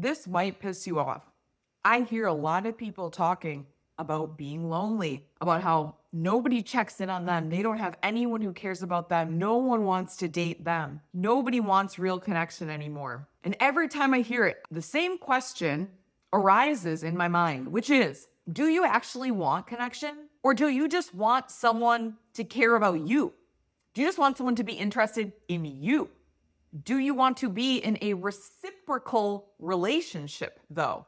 this might piss you off. I hear a lot of people talking about being lonely, about how nobody checks in on them. They don't have anyone who cares about them. No one wants to date them. Nobody wants real connection anymore. And every time I hear it, the same question arises in my mind, which is, do you actually want connection? Or do you just want someone to care about you? Do you just want someone to be interested in you? Do you want to be in a reciprocal relationship, though?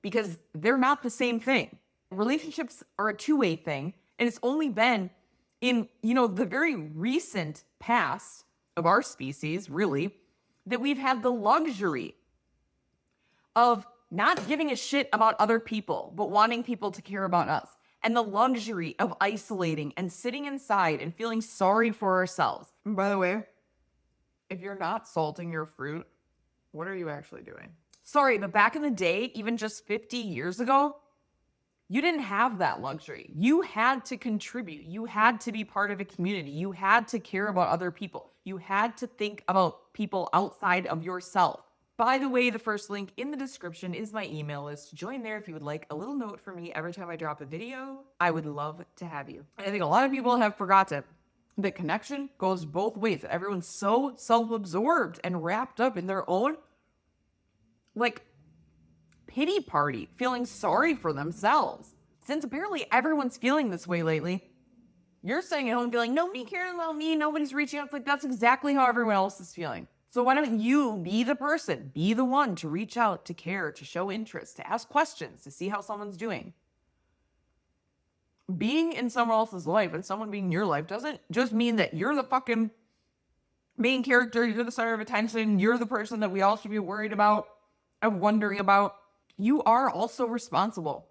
Because they're not the same thing. Relationships are a two-way thing, and it's only been in, the very recent past of our species, really, that we've had the luxury of not giving a shit about other people, but wanting people to care about us. And the luxury of isolating and sitting inside and feeling sorry for ourselves. And by the way, if you're not salting your fruit, what are you actually doing? Sorry, but back in the day, even just 50 years ago, you didn't have that luxury. You had to contribute. You had to be part of a community. You had to care about other people. You had to think about people outside of yourself. By the way, the first link in the description is my email list. Join there if you would like a little note from me every time I drop a video. I would love to have you. I think a lot of people have forgotten that connection goes both ways. Everyone's so self-absorbed and wrapped up in their own, pity party, feeling sorry for themselves. Since apparently everyone's feeling this way lately, you're sitting at home feeling, nobody cares about me, nobody's reaching out. It's that's exactly how everyone else is feeling. So why don't you be the person, be the one to reach out, to care, to show interest, to ask questions, to see how someone's doing. Being in someone else's life and someone being in your life doesn't just mean that you're the fucking main character, you're the center of attention, you're the person that we all should be worried about and wondering about. You are also responsible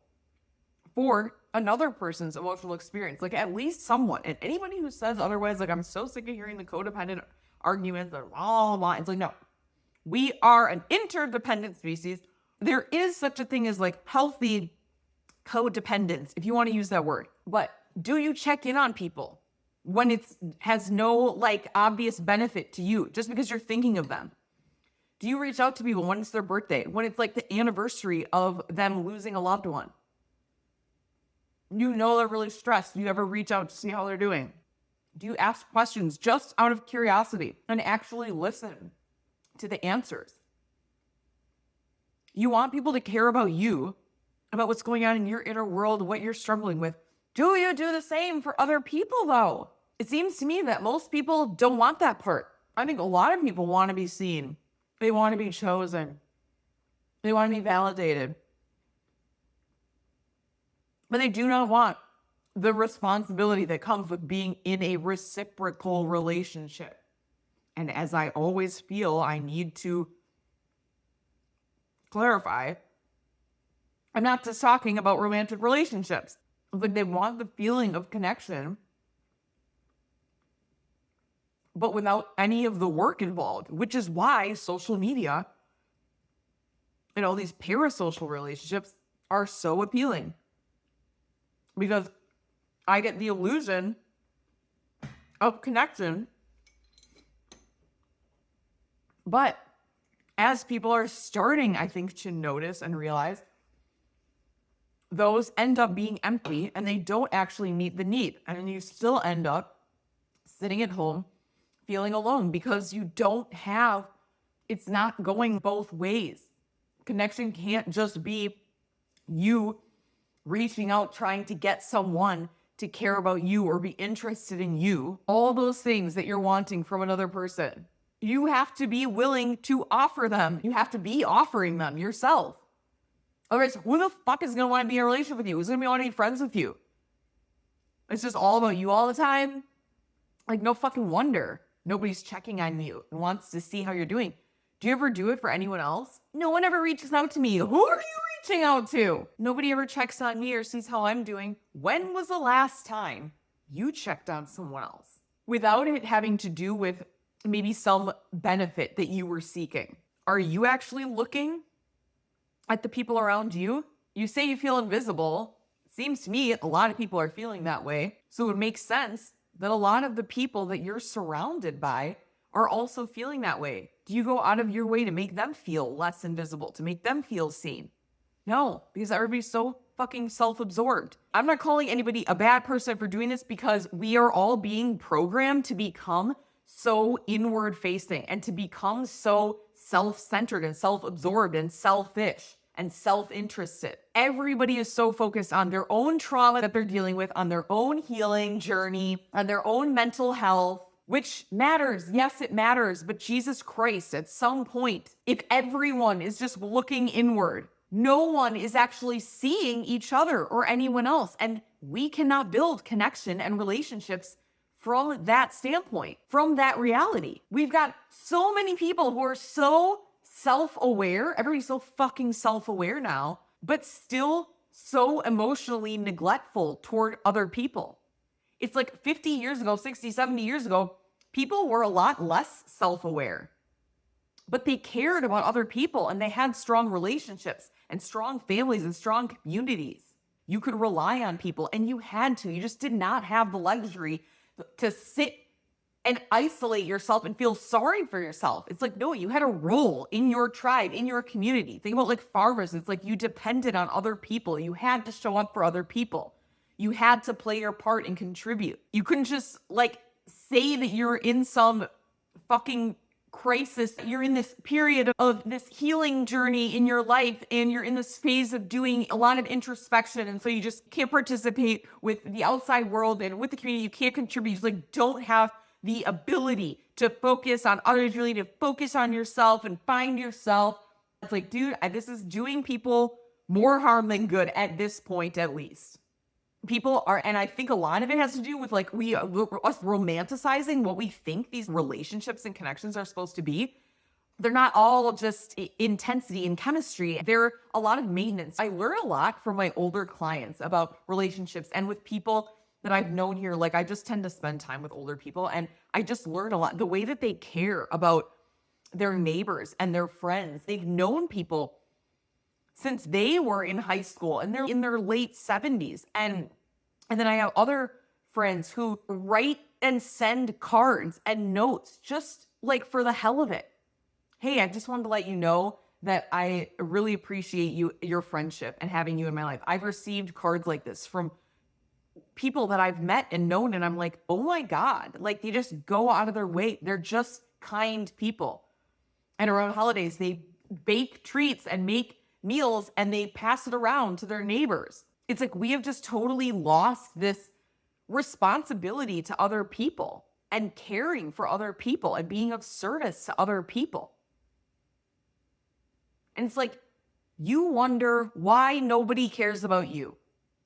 for another person's emotional experience, at least somewhat. And anybody who says otherwise, I'm so sick of hearing the codependent arguments or blah, blah. It's no, we are an interdependent species. There is such a thing as healthy codependence, if you want to use that word. But do you check in on people when it has no obvious benefit to you, just because you're thinking of them? Do you reach out to people when it's their birthday, when it's the anniversary of them losing a loved one? They're really stressed. Do you ever reach out to see how they're doing? Do you ask questions just out of curiosity and actually listen to the answers? You want people to care about you, about what's going on in your inner world, what you're struggling with. Do you do the same for other people, though? It seems to me that most people don't want that part. I think a lot of people want to be seen. They want to be chosen. They want to be validated. But they do not want the responsibility that comes with being in a reciprocal relationship. And as I always feel, I need to clarify, I'm not just talking about romantic relationships. They want the feeling of connection, but without any of the work involved, which is why social media and all these parasocial relationships are so appealing. Because I get the illusion of connection, but as people are starting, I think, to notice and realize, those end up being empty and they don't actually meet the need. And you still end up sitting at home feeling alone because it's not going both ways. Connection can't just be you reaching out, trying to get someone to care about you or be interested in you. All those things that you're wanting from another person, you have to be willing to offer them. You have to be offering them yourself. Otherwise, who the fuck is going to want to be in a relationship with you? Who's going to want to be friends with you? It's just all about you all the time. No fucking wonder nobody's checking on you and wants to see how you're doing. Do you ever do it for anyone else? No one ever reaches out to me. Who are you reaching out to? Nobody ever checks on me or sees how I'm doing. When was the last time you checked on someone else without it having to do with maybe some benefit that you were seeking? Are you actually looking at the people around you? You say you feel invisible. Seems to me a lot of people are feeling that way. So it would make sense that a lot of the people that you're surrounded by are also feeling that way? Do you go out of your way to make them feel less invisible, to make them feel seen? No, because everybody's so fucking self-absorbed. I'm not calling anybody a bad person for doing this, because we are all being programmed to become so inward facing and to become so self-centered and self-absorbed and selfish and self-interested. Everybody is so focused on their own trauma that they're dealing with, on their own healing journey, on their own mental health, which matters. Yes, it matters. But Jesus Christ, at some point, if everyone is just looking inward, no one is actually seeing each other or anyone else. And we cannot build connection and relationships from that standpoint, from that reality. We've got so many people who are so self-aware. Everybody's so fucking self-aware now, but still so emotionally neglectful toward other people. It's like 50 years ago, 60, 70 years ago, people were a lot less self-aware, but they cared about other people and they had strong relationships and strong families and strong communities. You could rely on people, and you had to. You just did not have the luxury to sit and isolate yourself and feel sorry for yourself. It's like, no, you had a role in your tribe, in your community. Think about like farmers. It's like you depended on other people. You had to show up for other people. You had to play your part and contribute. You couldn't just like say that you're in some fucking crisis. You're in this period of this healing journey in your life, and you're in this phase of doing a lot of introspection. And so you just can't participate with the outside world and with the community. You can't contribute. You just like don't have the ability to focus on others, really to focus on yourself and find yourself. It's like, dude, this is doing people more harm than good at this point, at least. People are, and I think a lot of it has to do with like us romanticizing what we think these relationships and connections are supposed to be. They're not all just intensity and chemistry. They're a lot of maintenance. I learn a lot from my older clients about relationships, and with people that I've known here. Like I just tend to spend time with older people, and I just learn a lot. The way that they care about their neighbors and their friends. They've known people since they were in high school, and they're in their late 70s. And then I have other friends who write and send cards and notes just like for the hell of it. Hey, I just wanted to let you know that I really appreciate your friendship and having you in my life. I've received cards like this from people that I've met and known, and I'm like, oh my God, like they just go out of their way. They're just kind people. And around holidays, they bake treats and make meals and they pass it around to their neighbors. It's like we have just totally lost this responsibility to other people and caring for other people and being of service to other people. And it's like, you wonder why nobody cares about you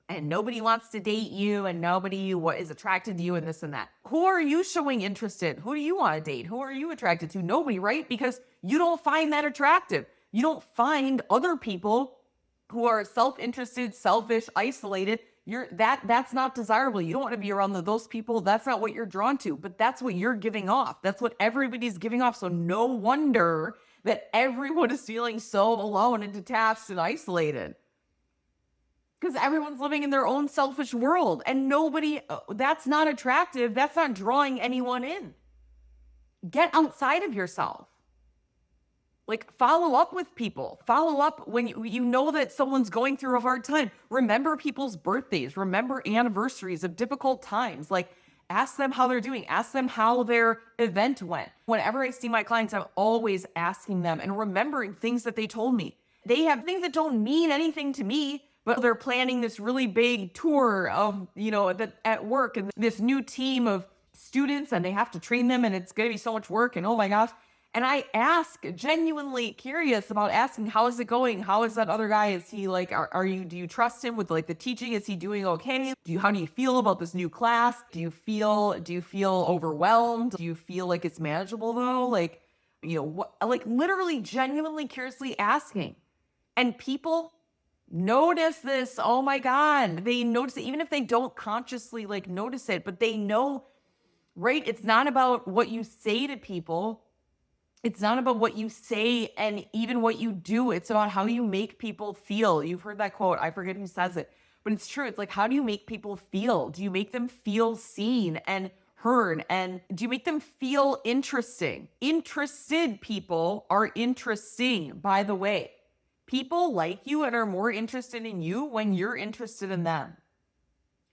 and nobody wants to date you and nobody is attracted to you and this and that. Who are you showing interest in? Who do you want to date? Who are you attracted to? Nobody, right? Because you don't find that attractive. You don't find other people who are self-interested, selfish, isolated. That's not desirable. You don't want to be around those people. That's not what you're drawn to, but that's what you're giving off. That's what everybody's giving off. So no wonder that everyone is feeling so alone and detached and isolated. Because everyone's living in their own selfish world, and that's not attractive. That's not drawing anyone in. Get outside of yourself. Like, follow up with people. Follow up when you know that someone's going through a hard time. Remember people's birthdays. Remember anniversaries of difficult times. Like, ask them how they're doing. Ask them how their event went. Whenever I see my clients, I'm always asking them and remembering things that they told me. They have things that don't mean anything to me, but they're planning this really big tour of, at work, and this new team of students, and they have to train them, and it's going to be so much work, and oh my gosh. And I ask, genuinely curious about asking, how is it going? How is that other guy? Is he like, do you trust him with like the teaching? Is he doing okay? How do you feel about this new class? Do you feel overwhelmed? Do you feel like it's manageable though? Like, literally genuinely curiously asking. And people notice this. Oh my God. They notice it, even if they don't consciously like notice it, but they know, right? It's not about what you say to people. It's not about what you say and even what you do. It's about how you make people feel. You've heard that quote. I forget who says it, but it's true. It's like, how do you make people feel? Do you make them feel seen and heard? And do you make them feel interesting? Interested people are interesting, by the way. People like you and are more interested in you when you're interested in them.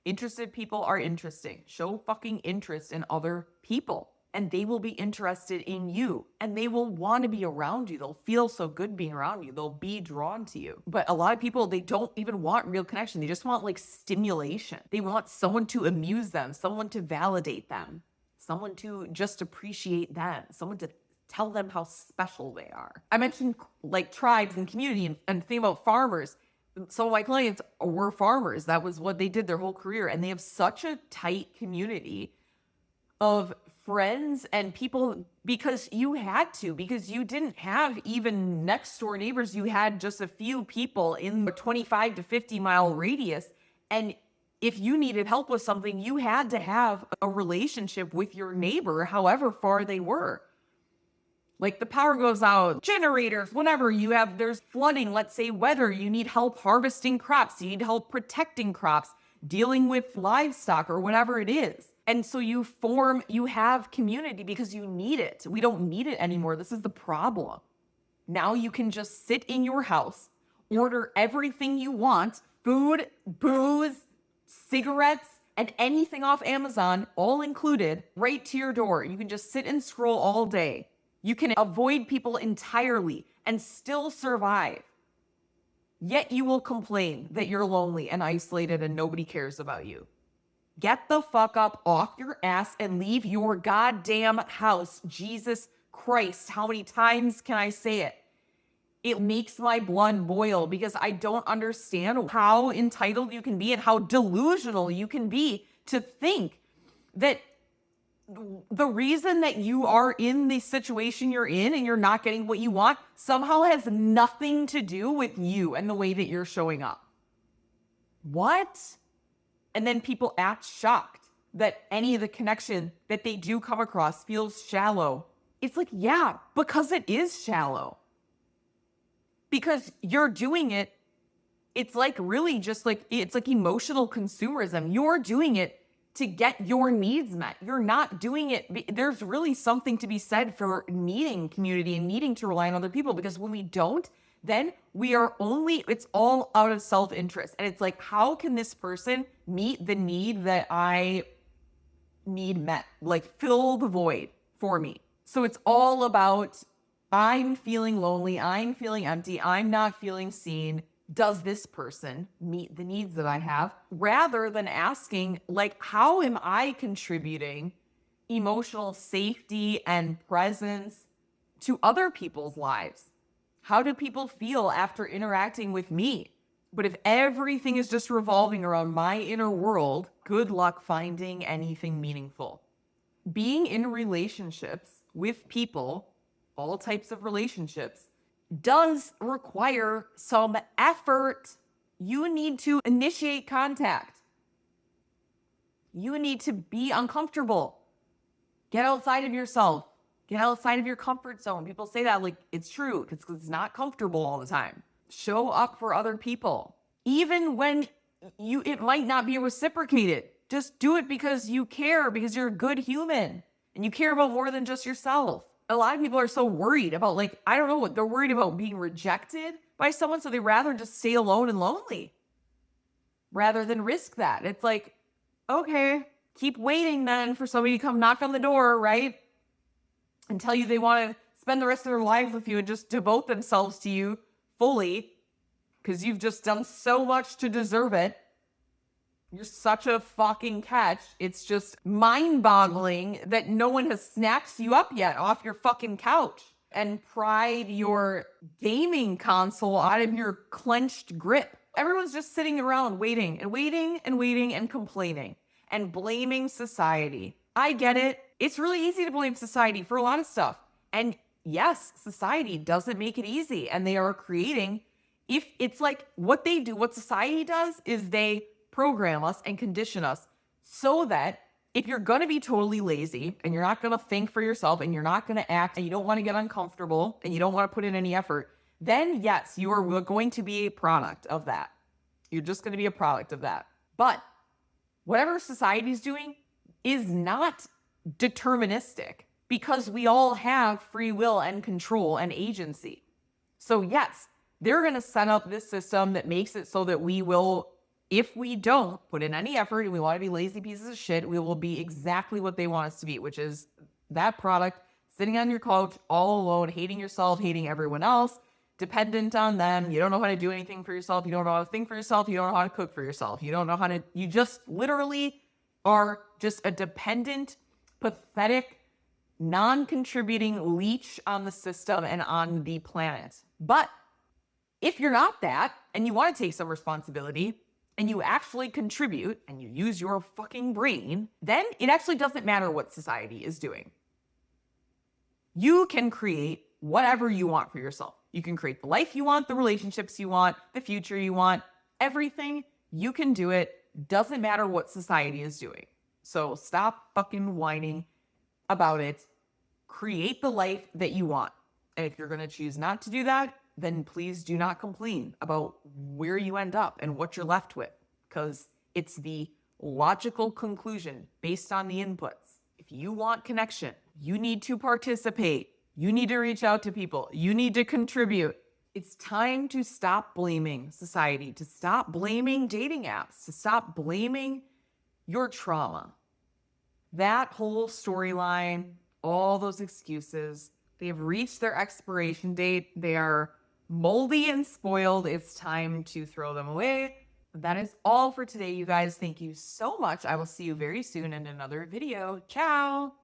Interested people are interesting. Show fucking interest in other people, and they will be interested in you, and they will want to be around you. They'll feel so good being around you. They'll be drawn to you. But a lot of people, they don't even want real connection. They just want like stimulation. They want someone to amuse them, someone to validate them, someone to just appreciate them, someone to tell them how special they are. I mentioned like tribes and community and think about farmers. Some of my clients were farmers. That was what they did their whole career. And they have such a tight community of friends and people because you had to, because you didn't have even next door neighbors. You had just a few people in the 25 to 50 mile radius. And if you needed help with something, you had to have a relationship with your neighbor, however far they were. Like the power goes out, generators, whatever you have, there's flooding, let's say weather, you need help harvesting crops, you need help protecting crops, dealing with livestock or whatever it is. And so you have community because you need it. We don't need it anymore. This is the problem. Now you can just sit in your house, order everything you want, food, booze, cigarettes, and anything off Amazon, all included, right to your door. You can just sit and scroll all day. You can avoid people entirely and still survive. Yet you will complain that you're lonely and isolated and nobody cares about you. Get the fuck up off your ass and leave your goddamn house. Jesus Christ, how many times can I say it? It makes my blood boil because I don't understand how entitled you can be and how delusional you can be to think that the reason that you are in the situation you're in and you're not getting what you want somehow has nothing to do with you and the way that you're showing up. What? And then people act shocked that any of the connection that they do come across feels shallow. It's like, yeah, because it is shallow. Because you're doing it. It's like really just like, it's like emotional consumerism. You're doing it to get your needs met. You're not doing it. There's really something to be said for needing community and needing to rely on other people, because when we don't, then it's all out of self-interest. And it's like, how can this person meet the need that I need met? Like fill the void for me. So it's all about, I'm feeling lonely. I'm feeling empty. I'm not feeling seen. Does this person meet the needs that I have? Rather than asking, like, how am I contributing emotional safety and presence to other people's lives? How do people feel after interacting with me? But if everything is just revolving around my inner world, good luck finding anything meaningful. Being in relationships with people, all types of relationships, does require some effort. You need to initiate contact. You need to be uncomfortable. Get outside of yourself. Get outside of your comfort zone. People say that like it's true because it's not comfortable all the time. Show up for other people. Even when it might not be reciprocated. Just do it because you care, because you're a good human and you care about more than just yourself. A lot of people are so worried about, like, I don't know what they're worried about, being rejected by someone. So they rather just stay alone and lonely rather than risk that. It's like, okay, keep waiting then for somebody to come knock on the door, right? And tell you they want to spend the rest of their lives with you and just devote themselves to you fully because you've just done so much to deserve it. You're such a fucking catch. It's just mind-boggling that no one has snatched you up yet off your fucking couch and pried your gaming console out of your clenched grip. Everyone's just sitting around waiting and waiting and waiting and complaining and blaming society. I get it. It's really easy to blame society for a lot of stuff. And yes, society doesn't make it easy. And they are creating, if it's like what they do, what society does is they program us and condition us so that if you're going to be totally lazy and you're not going to think for yourself and you're not going to act and you don't want to get uncomfortable and you don't want to put in any effort, then yes, you are going to be a product of that. You're just going to be a product of that. But whatever society's doing is not deterministic because we all have free will and control and agency. So yes, they're going to set up this system that makes it so that we will, if we don't put in any effort and we want to be lazy pieces of shit, we will be exactly what they want us to be, which is that product sitting on your couch all alone, hating yourself, hating everyone else, dependent on them. You don't know how to do anything for yourself. You don't know how to think for yourself. You don't know how to cook for yourself. You don't know how to, you just literally are just a dependent, pathetic, non-contributing leech on the system and on the planet. But if you're not that and you want to take some responsibility and you actually contribute and you use your fucking brain, then it actually doesn't matter what society is doing. You can create whatever you want for yourself. You can create the life you want, the relationships you want, the future you want, everything. You can do it. Doesn't matter what society is doing. So stop fucking whining about it. Create the life that you want. And if you're going to choose not to do that, then please do not complain about where you end up and what you're left with, because it's the logical conclusion based on the inputs. If you want connection, you need to participate. You need to reach out to people. You need to contribute. It's time to stop blaming society, to stop blaming dating apps, to stop blaming your trauma. That whole storyline, all those excuses, they have reached their expiration date. They are moldy and spoiled. It's time to throw them away. That is all for today, you guys. Thank you so much. I will see you very soon in another video. Ciao.